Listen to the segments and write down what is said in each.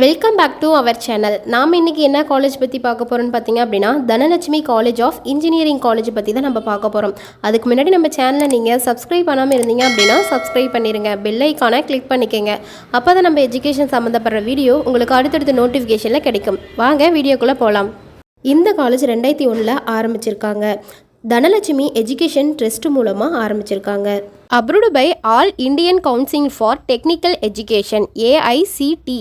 Welcome back to our channel. நாம் இன்றைக்கி என்ன காலேஜ் பற்றி பார்க்க போகிறோன்னு பார்த்தீங்க அப்படின்னா Dhanalakshmi college of engineering college பற்றி தான் நம்ம பார்க்க போகிறோம். அதுக்கு முன்னாடி நம்ம சேனலை நீங்கள் சப்ஸ்கிரைப் பண்ணாமல் இருந்தீங்க அப்படின்னா சப்ஸ்கிரைப் பண்ணிடுங்க, பெல் ஐக்கானை கிளிக் பண்ணிக்கோங்க. அப்போ தான் நம்ம எஜுகேஷன் சம்மந்தப்படுற வீடியோ உங்களுக்கு அடுத்தடுத்த நோட்டிஃபிகேஷனில் கிடைக்கும். வாங்க வீடியோக்குள்ளே போகலாம். இந்த காலேஜ் 2001 ஆரம்பிச்சிருக்காங்க. தனலட்சுமி எஜுகேஷன் ட்ரஸ்ட் மூலமாக ஆரம்பிச்சிருக்காங்க. Approved by All Indian Council for Technical Education AICTE,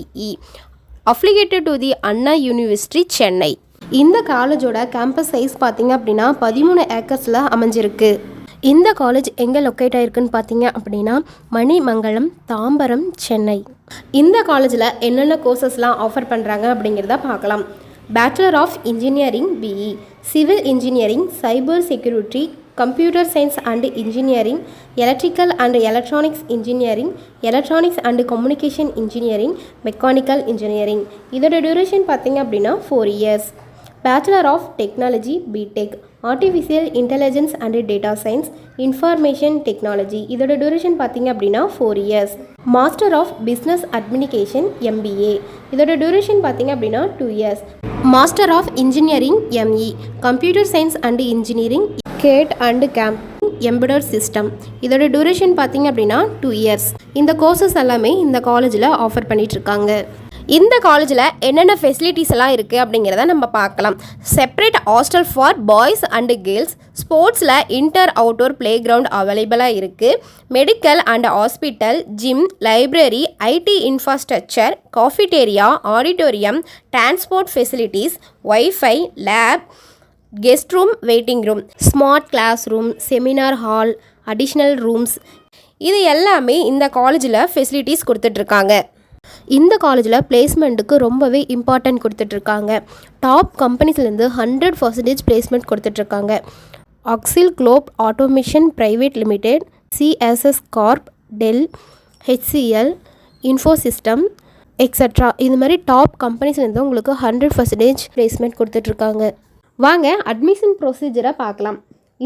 affiliated to the Anna University Chennai. இந்த காலேஜோட கேம்பஸ் சைஸ் பார்த்தீங்க அப்படின்னா 13 ஏக்கர்ஸில் அமைஞ்சிருக்கு. இந்த காலேஜ் எங்கே லொக்கேட் ஆகிருக்குன்னு பார்த்தீங்க அப்படின்னா மணிமங்கலம், தாம்பரம், சென்னை. இந்த காலேஜில் என்னென்ன கோர்சஸ்லாம் ஆஃபர் பண்ணுறாங்க அப்படிங்கிறத பார்க்கலாம். Bachelor of engineering BE, civil engineering, cyber security, computer science and engineering, electrical and electronics engineering, electronics and communication engineering, mechanical engineering. இதோட டியூரேஷன் பார்த்தீங்க அப்படின்னா 4 years. Bachelor of technology BTech, artificial intelligence and data science, information technology. இதோட duration பார்த்தீங்க அப்படின்னா 4 years. Master of business administration MBA, இதோட duration பார்த்தீங்க அப்படின்னா 2 years. Master of engineering ME, computer science and engineering, gate and camp, embedded system. இதோட duration பார்த்தீங்க அப்படின்னா 2 years. இந்த கோர்சஸ் எல்லாமே இந்த காலேஜில் ஆஃபர் பண்ணிகிட்ருக்காங்க. இந்த காலேஜில் என்னென்ன ஃபெசிலிட்டிஸ் எல்லாம் இருக்குது அப்படிங்கிறத நம்ம பார்க்கலாம். Separate hostel for boys and girls, ஸ்போர்ட்ஸில் இன்டர் அவுட்டோர் பிளே கிரவுண்ட் அவைலபிளாக இருக்குது. Medical and hospital, gym, library, IT infrastructure, cafeteria, auditorium, transport facilities, wifi, lab, guest room, waiting room, smart class room, seminar hall, additional rooms, இது எல்லாமே இந்த காலேஜில் facilities கொடுத்துட்ருக்காங்க. இந்த காலேஜில் பிளேஸ்மெண்ட்டுக்கு ரொம்பவே இம்பார்ட்டன்ட் கொடுத்துட்ருக்காங்க. டாப் கம்பெனிஸ்லேருந்து 100% பிளேஸ்மெண்ட் கொடுத்துட்ருக்காங்க. Axil Globe Automation private limited, CSS Corp, Dell, HCL, Infosystem, extra. இது மாதிரி டாப் கம்பெனிஸ்லேருந்து உங்களுக்கு 100% பிளேஸ்மெண்ட் கொடுத்துட்ருக்காங்க. வாங்க அட்மிஷன் ப்ரொசீஜரை பார்க்கலாம்.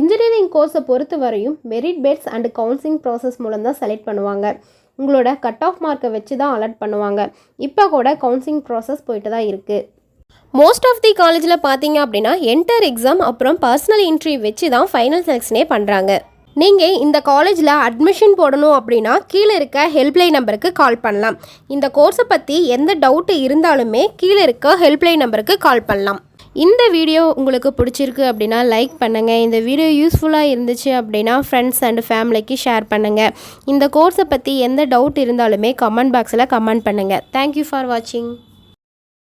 இன்ஜினியரிங் கோர்ஸை பொறுத்த வரையும் merit based and counselling process மூலம் தான் செலக்ட் பண்ணுவாங்க. உங்களோட கட் ஆஃப் மார்க்கை வச்சு தான் அலாட் பண்ணுவாங்க. இப்போ கூட கவுன்சிலிங் ப்ராசஸ் போயிட்டு தான் இருக்குது. மோஸ்ட் ஆஃப் தி காலேஜில் பார்த்தீங்க அப்படின்னா என்டர் எக்ஸாம் அப்புறம் பர்சனல் இன்டர்வியூ வச்சு தான் ஃபைனல் செலெக்ஷனே பண்ணுறாங்க. நீங்கள் இந்த காலேஜில் அட்மிஷன் போடணும் அப்படின்னா கீழே இருக்க ஹெல்ப்லைன் நம்பருக்கு கால் பண்ணலாம். இந்த கோர்ஸை பற்றி எந்த டவுட்டு இருந்தாலுமே கீழே இருக்க ஹெல்ப்லைன் நம்பருக்கு கால் பண்ணலாம். இந்த வீடியோ உங்களுக்கு பிடிச்சிருக்கு அப்படின்னா லைக் பண்ணுங்கள். இந்த வீடியோ யூஸ்ஃபுல்லாக இருந்துச்சு அப்படின்னா ஃப்ரெண்ட்ஸ் அண்ட் ஃபேமிலிக்கு ஷேர் பண்ணுங்கள். இந்த கோர்ஸை பற்றி எந்த டவுட் இருந்தாலுமே கமெண்ட் பாக்ஸில் கமெண்ட் பண்ணுங்கள். தேங்க்யூ ஃபார் வாட்சிங்.